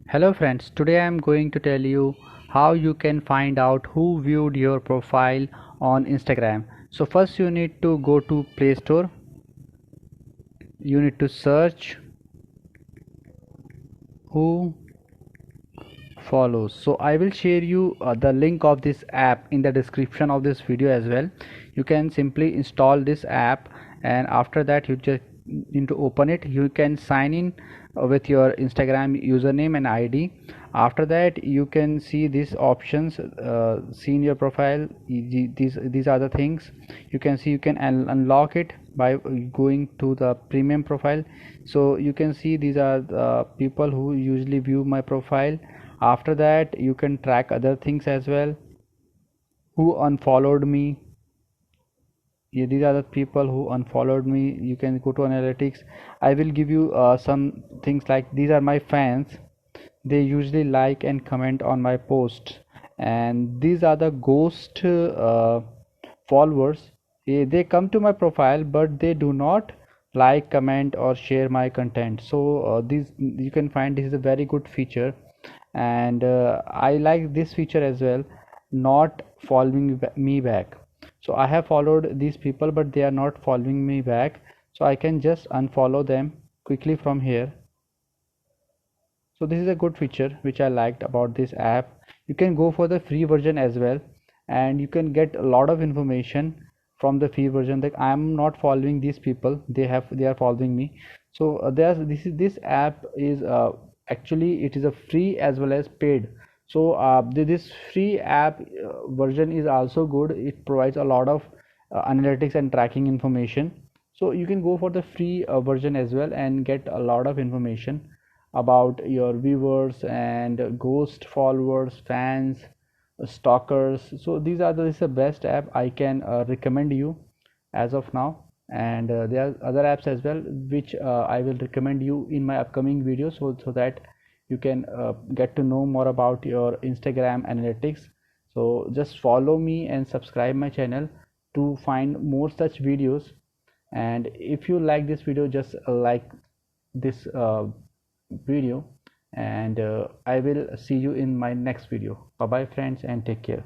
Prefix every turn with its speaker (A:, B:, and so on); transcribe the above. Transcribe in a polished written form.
A: Hello friends, today I am going to tell you how you can find out who viewed your profile on Instagram. So first you need to go to Play Store. You need to search who follows. So I will share you the link of this app in the description of this video as well. You can simply install this app, and after that you just need to open it. You can sign in with your Instagram username and ID. After that you can see these options, see in your profile. These are the things you can see. You can unlock it by going to the premium profile. So you can see these are the people who usually view my profile. After that you can track other things as well. Who unfollowed me? Yeah, these are the people who unfollowed me. You can go to analytics. I will give you some things like these are my fans. They usually like and comment on my posts. And these are the ghost followers. They come to my profile but they do not like, comment or share my content. So this you can find this is a very good feature. And I like this feature as well, not following me back. So I have followed these people but they are not following me back, so I can just unfollow them quickly from here. So this is a good feature which I liked about this app. You can go for the free version as well, and you can get a lot of information from the free version. Like I am not following these people, they are following me. So this app is actually it is a free as well as paid. So this free app version is also good. It provides a lot of analytics and tracking information. So you can go for the free version as well and get a lot of information about your viewers and ghost followers, fans, stalkers. So this is the best app I can recommend you as of now. And there are other apps as well which I will recommend you in my upcoming videos, so that you can get to know more about your Instagram analytics. So just follow me and subscribe my channel to find more such videos. And if you like this video, just like this video. And I will see you in my next video. Bye bye friends, and take care.